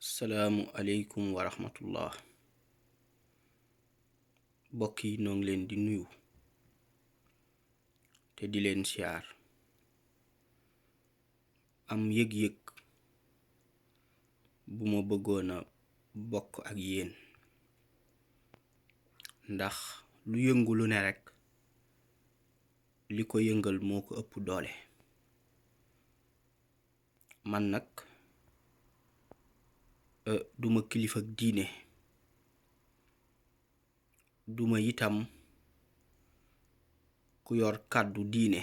salaamu aleykum wa rahmatullah. Mbokk yi noo ngi leen di nuyu te di leen siyaar. am yëg-yëg bu ma bëggoon a bokk ak yéen, ndax lu yëngu lu ne rekk li ko yëngal moo ko ëpp doole. man nag duma kilifa diine, duma itam ku yor kàddu diine,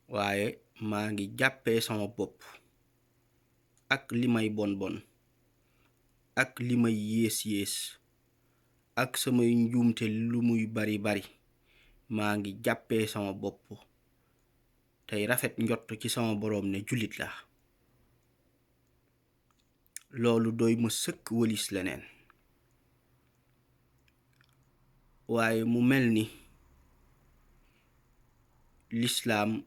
waaye maa ngi jàppee sama bopp ak li may bon bon ak li may yées ak samay njuumte lu muy bari bari, maa ngi jàppee sama bopp tey rafet njott ci sama boroom ne jullit la. loolu doy ma sëkk wëlis leneen. waaye mu mel ni lislaam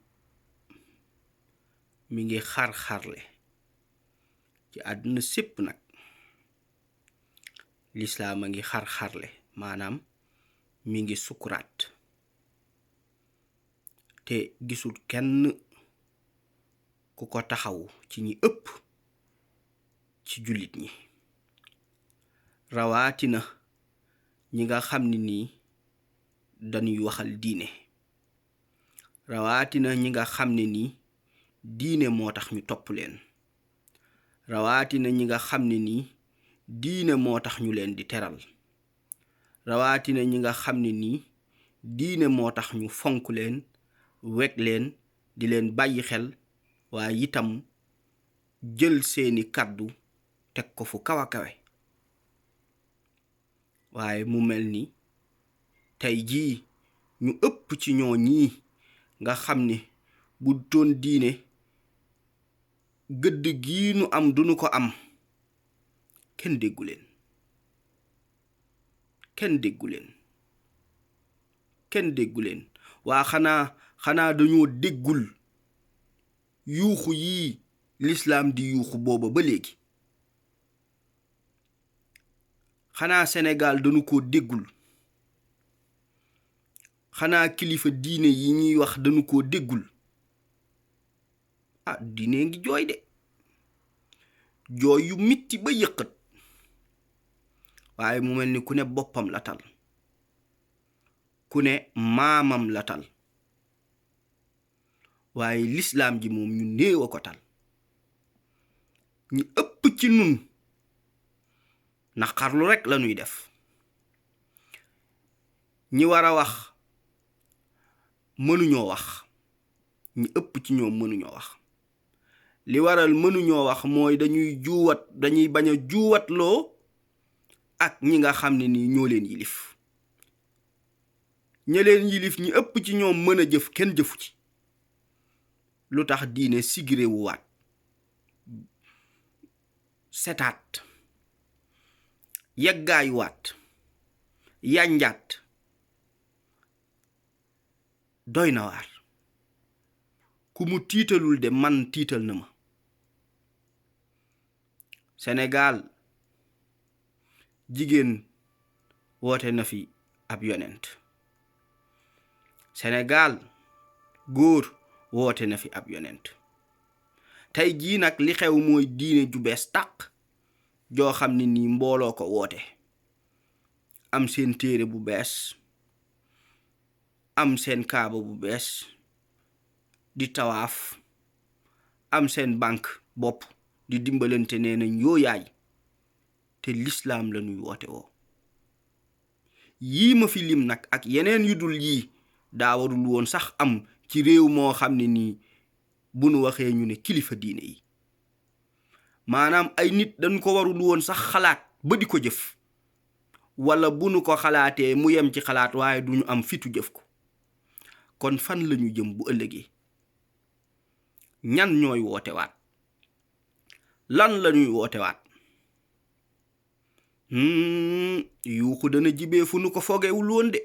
mi ngi xar-xarle ci àdduna sépp nag. lislaam a ngi xar-xarle, maanaam mi ngi sukuraat te gisul kenn ku ko taxawu ci ñi ëpp ci jullit ñi, rawaatina ñi nga xam ne nii dañuy waxal diine, rawaatina ñi nga xam ne nii diine moo tax ñu topp leen, rawaatina ñi nga xam ne nii diine moo tax ñu leen di teral, rawaatina ñi nga xam ne nii diine moo tax ñu fonk leen, weg leen, di leen bàyyi xel, waaye itam jël seeni kàddu teg ko fu kaw a kawe. waaye mu mel ni tey jii ñu ëpp ci ñoo ñii nga xam ne bu doon diine gëdd gii nu am duñu ko am. kenn déggu leen, kenn déggu leen, kenn déggu leen. waa xanaa dañoo déggul yuuxu yii lislaam di yuuxu booba ba léegi. xanaa Sénégal dañu ko déggul, xanaa kilifa diine yi ñuy wax dañu ko déggul. diine ngi jooy de, jooy yu mitti ba yëqat, waaye mu mel ni ku ne boppam la tal, ku ne maamam la tal, waaye lislaam ji moom ñu néew a ko tal. ñu ëpp ci nun naqarlu rekk la ñuy def. ñi war a wax mënuñoo wax, ñi ëpp ci ñoom mënuñoo wax. li waral mënuñoo wax mooy dañuy bañ a juuwatloo ak ñi nga xam ne nii ñoo leen yilif. ña leen yilif ñi ëpp ci ñoom mën a jëf, kenn jëfu ci. lu tax diine sigirewu waat, setaat, yaggaay waat, yanjaat, doy na waar. ku mu tiitalul de man tiital na ma. Sénégal jigéen woote na fi ab yonent, Sénégal góor woote na fi ab yonent. tey jii nag li xew mooy diine ju bees tàq joo xam ne nii mbooloo ko woote, am seen téere bu bees, am seen kaaba bu bees, di tawaaf, am seen banque bopp, di dimbalante, nee nañ yoo yaay, te lislaam la ñuy woote woo. yii ma fi lim nag ak yeneen yu dul yii daa warul woon sax am ci réew moo xam ne nii bu nu waxee ñu ne kilifa diine yi. maanaam ay nit dañ ko warul woon sax xalaat ba di ko jëf, wala bu nu ko xalaatee mu yem ci xalaat waaye duñu am fitu jëf ko. kon fan lañu jëm bu ëllëgee? ñan ñooy woote waat? lan lañuy woote waat? yuuxu dana jibee fu nu ko foogewul woon de.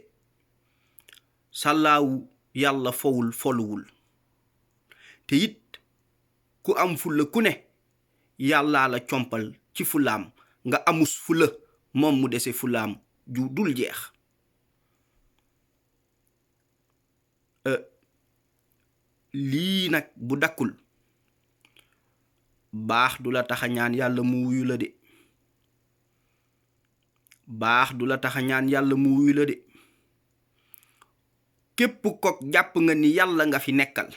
sàllaawu yàlla foluwul te it ku am fulla ku ne yàllaa la compal ci fulaam nga amus fula moom mu dese fulaam ju dul jeex. lii nag bu dakkul baax du la tax a ñaan yàlla mu wuyu la de. baax du la tax a ñaan yàlla mu wuyu la de. képp ko jàpp nga ni yàlla nga fi nekkal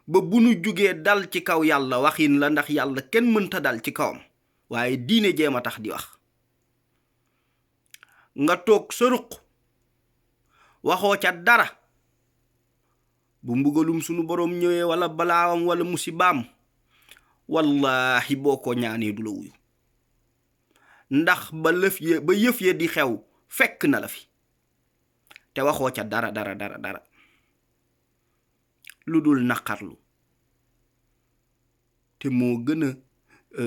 ba bu nu jugee dal ci kaw yàlla waxin la, ndax yàlla kenn mënta dal ci kawam, waaye diine jéem a tax di wax. nga toog sa ruq waxoo ca dara, bu mbugalum sunu boroom ñëwee wala balaawam wala musibaam, wallahi boo ko ñaanee du la wuyu, ndax ba yëf ye di xew fekk na la fi te waxoo ca dara lu dul naqarlu, te moo gën a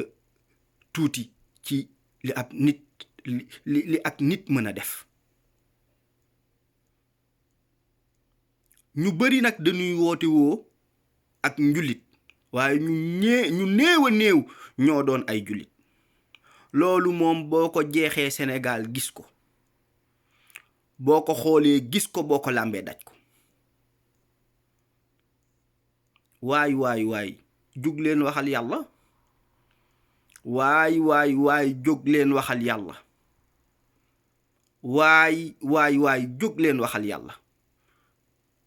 tuuti ci li ab nit li ak nit mën a def. ñu bari nag dañuy woote woo ak njulit, waaye ñu néew a néew ñoo doon ay julit. loolu moom boo ko jeexee Sénégal gis ko, boo ko xoolee gis ko, boo ko làmbee daj ko. waay jug leen waxal yàlla. waay jóg leen waxal yàlla. waay jóg leen waxal yàlla.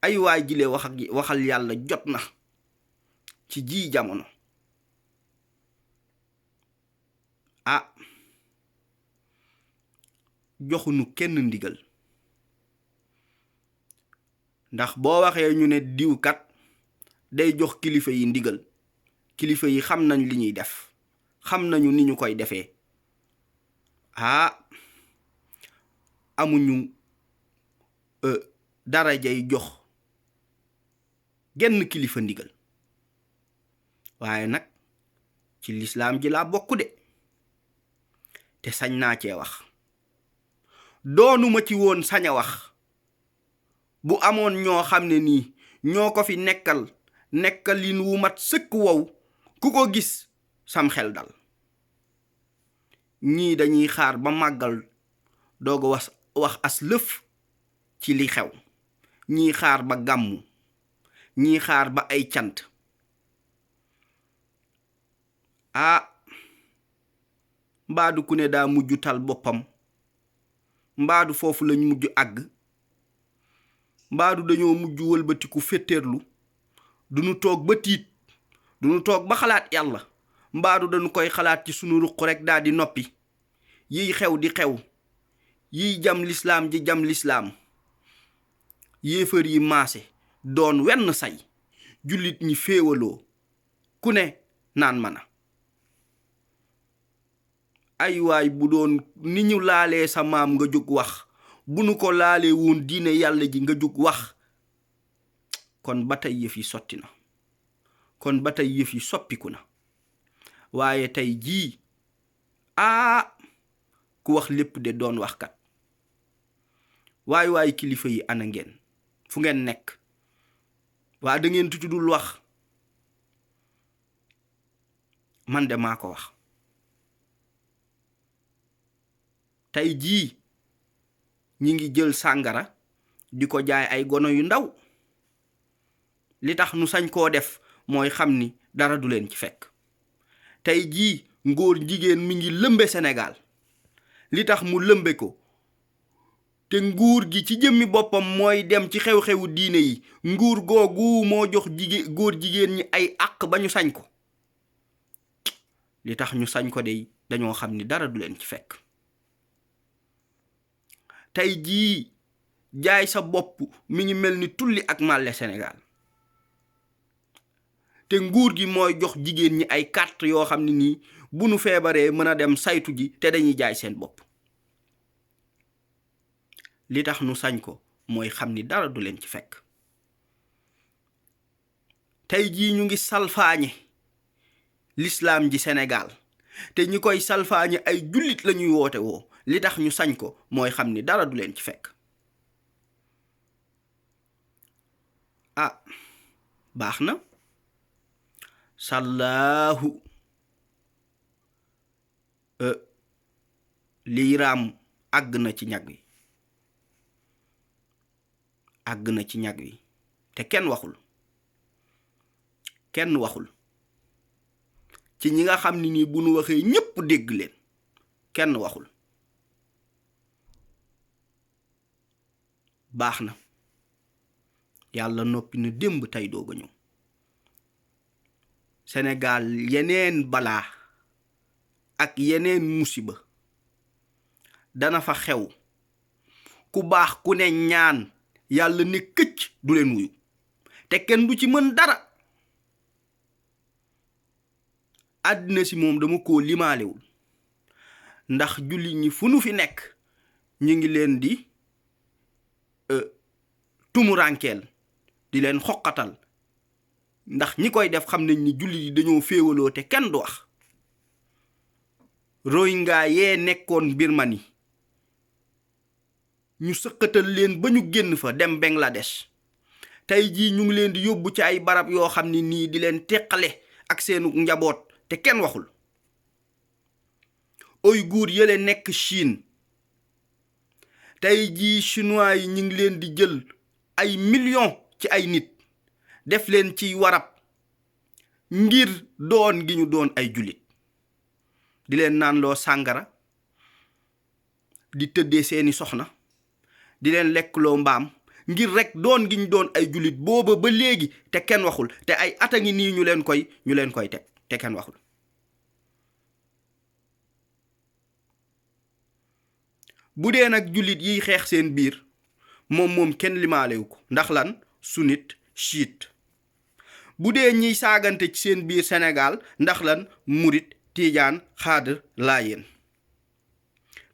ay waay jile waxal yàlla jot na ci ji jamono. joxunu kenn ndigal, ndax boo waxee ñu ne diw kat day jox kilifa yi ndigal, kilifa yi xam nañ li ñuy def, xam nañu ni ñu koy defee. amuñu darajay jox genn kilifa ndigal. waaye nag ci lislaam ji laa bokk de, te sañ naa cee wax. doonuma ci woon sañ a wax bu amoon ñoo xam ne nii ñoo ko fi nekkalin wu mat sëkk wow, ku ko gis sam xel dal. ñii dañuy xaar ba màggal doog a wax as lëf ci li xew, ñii xaar ba gàmmu, ñii xaar ba ay cant. mbaadu ku ne daa mujj tal boppam, mbaadu foofu lañ mujj àgg, mbaadu dañoo mujj wëlbatiku féttéerlu, duñu toog ba tiit, duñu toog ba xalaat yàlla, mbaadu dañu koy xalaat ci sunu ruq rek daal di noppi. yiy xew di xew, yiy jam lislaam ji jam lislaam, yéefar yi maase doon wenn say, jullit ñi féewaloo, ku ne naan mana. ay waay bu doon ni ñu laalee sa maam nga jóg wax, bu nu ko laalee woon diine yàlla ji nga jóg wax, kon ba tey yëf yi sotti na, kon ba tey yëf yi soppiku na. waaye tey jii ku wax lépp de doon waxkat. waay kilifa yi ana ngeen, fu ngeen nekk? waa da ngeen tutudul wax? man de maa ko wax. tey jii ñi ngi jël sàngara di ko jaay ay gono yu ndaw. li tax nu sañ koo def mooy xam ni dara du leen ci fekk. tey jii ngóor jigéen mi ngi lëmbe Sénégal. li tax mu lëmbe ko te nguur gi ci jëmmi boppam mooy dem ci xew-xewu diine yi, nguur googu moo jox góor jigéen ñi ay àq ba ñu sañ ko. li tax ñu sañ ko de dañoo xam ni dara du leen ci fekk. tey jii jaay sa bopp mi ngi mel ni tulli ak màlle Sénégal, te nguur gi mooy jox jigéen ñi ay carte yoo xam ne nii bu nu feebaree mën a dem saytu ji te dañuy jaay seen bopp. li tax nu sañ ko mooy xam ni dara du leen ci fekk. tey jii ñu ngi salfaañe lislaam ji Sénégal, te ñi koy salfaañe ay jullit la ñuy woote woo. li tax ñu sañ ko mooy xam ni dara du leen ci fekk. baax na. sallaahu liy raam àgg na ci ñag wi te kenn waxul ci ñi nga xam ni nii bu nu waxee ñépp dégg leen kenn waxul. baax na yàlla noppi na démb tey doog a ñëw. Sénégal yeneen balaa ak yeneen musiba dana fa xew ku baax ku ne ñaan yàlla ne këcc du leen wuyu te kenn du ci mën dara. àddina si moom dama koo limaalewul ndax julli ñi fu nu fi nekk ñu ngi leen di tumurankeel di leen xoqatal ndax ñi koy def xam nañ ni jullit yi dañoo féewaloo te kenn du wax. Rohingya yee nekkoon Birmanie ñu sëqatal leen ba ñu génn fa dem Bangladesh tey jii ñu ngi leen di yóbbu ci ay barab yoo xam ni nii di leen teqale ak seenu njaboot te kenn waxul. Ouïghour yële nekk Chine tey jii chinois yi ñu ngi leen di jël ay millions ci ay nit def leen ci warab ngir doon gi ñu doon ay jullit di leen naan loo sàngara di tëddee seeni soxna di leen lekkloo mbaam ngir rek doon gi ñu doon ay jullit booba ba léegi te kenn waxul te ay at a ngi nii ñu leen koy teg te kenn waxul. bu dee nag jullit yiy xeex seen biir moom kenn limaalewu ko ndax lan sunnite chiite. bu dee ñiy saagante ci seen biir Sénégal ndax lan murit tiijaan xaadir laayeen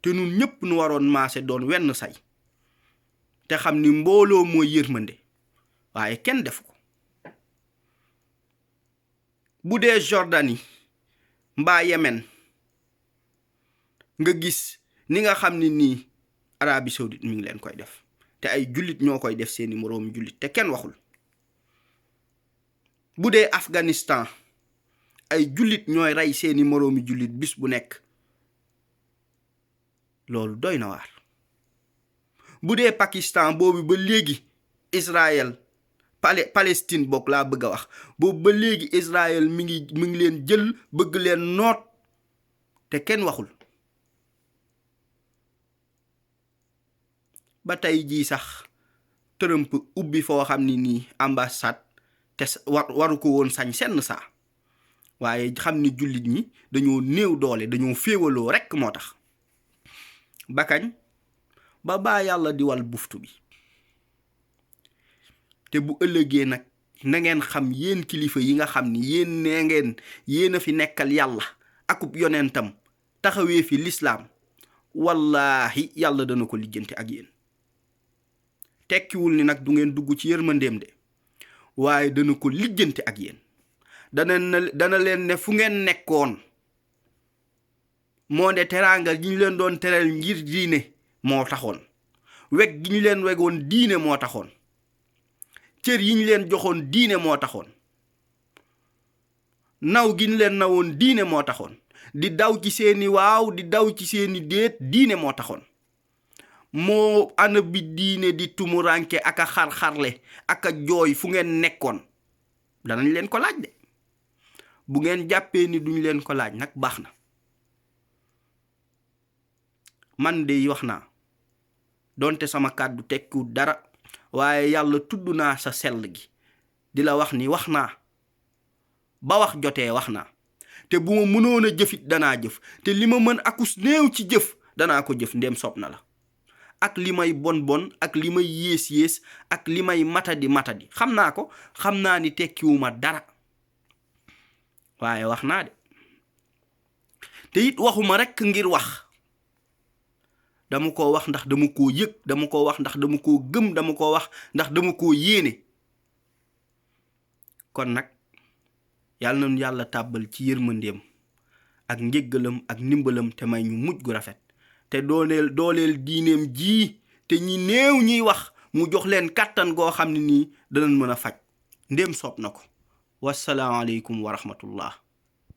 te nun ñépp nu waroon maase doon wenn say te xam ni mbooloo mooy yërmande waaye kenn def ko. bu dee Jordanie mbaa Yemen nga gis ni nga xam ni nii Arabie Saoudite mi ngi leen koy def te ay jullit ñoo koy def seeni moroomu jullit te kenn waxul. bu dee Afghanistan ay jullit ñooy rey seeni moroomi jullit bis bu nekk loolu doy na waar. bu dee Pakistan boobu ba léegi Israël Palestine bokk laa bëgg a wax boobu ba léegi Israël mi ngi leen jël bëgg leen noot te kenn waxul. ba tey jii sax Trump ubbi foo xam ni nii ambassade te waru ko woon sañ senn saa waaye xam ni jullit ñi dañoo néew doole dañoo féewaloo rekk moo tax. ba kañ ba baa yàlla di wal buftu bi te bu ëllëgee nag na ngeen xam yéen kilifa yi nga xam ni yéen nee ngeen yéen a fi nekkal yàlla akub yonentam taxawee fi lislaam wallaahi yàlla dana ko lijjanti ak yéen. tekkiwul ni nag du ngeen dugg ci yërmandeem de waaye dana ko lijjanti ak yéen dana leen ne fu ngeen nekkoon moo de teraanga gi ñu leen doon teral ngir diine moo taxoon weg gi ñu leen wegoon diine moo taxoon cër yi ñu leen joxoon diine moo taxoon naw gi ñu leen nawoon diine moo taxoon di daw ci seeni waaw di daw ci seeni déet diine moo taxoon. moo ana bi diine di tumuranke ak a xar-xarle ak a jooy fu ngeen nekkoon danañ leen ko laaj de bu ngeen jàppee ni duñ leen ko laaj nag baax na. man de wax naa donte sama kàddu tekkiwul dara waaye yàlla tudd naa sa sell gi di la wax ni wax naa ba wax jotee wax naa te bu ma mënoon a jëfit danaa jëf te li ma mën akus néew ci jëf danaa ko jëf ndéem soob na la. ak li may bon ak li may yées ak li may matadi xam naa ko xam naa ni tekkiwuma dara waaye wax naa de te it waxuma rekk ngir wax dama ko wax ndax dama koo yëg dama ko wax ndax dama koo gëm dama ko wax ndax dama koo yéene. kon nag yàlla nañu yàlla tàbbal ci yërmandeem ak njéggalam ak ndimbalam te may ñu mujj gu rafet te dooleel diineem ji te ñi néew ñiy wax mu jox leen kàttan goo xam ne nii danañ mën a faj ndéem soob na ko. wassalaamu aleykum wa rahmatullah.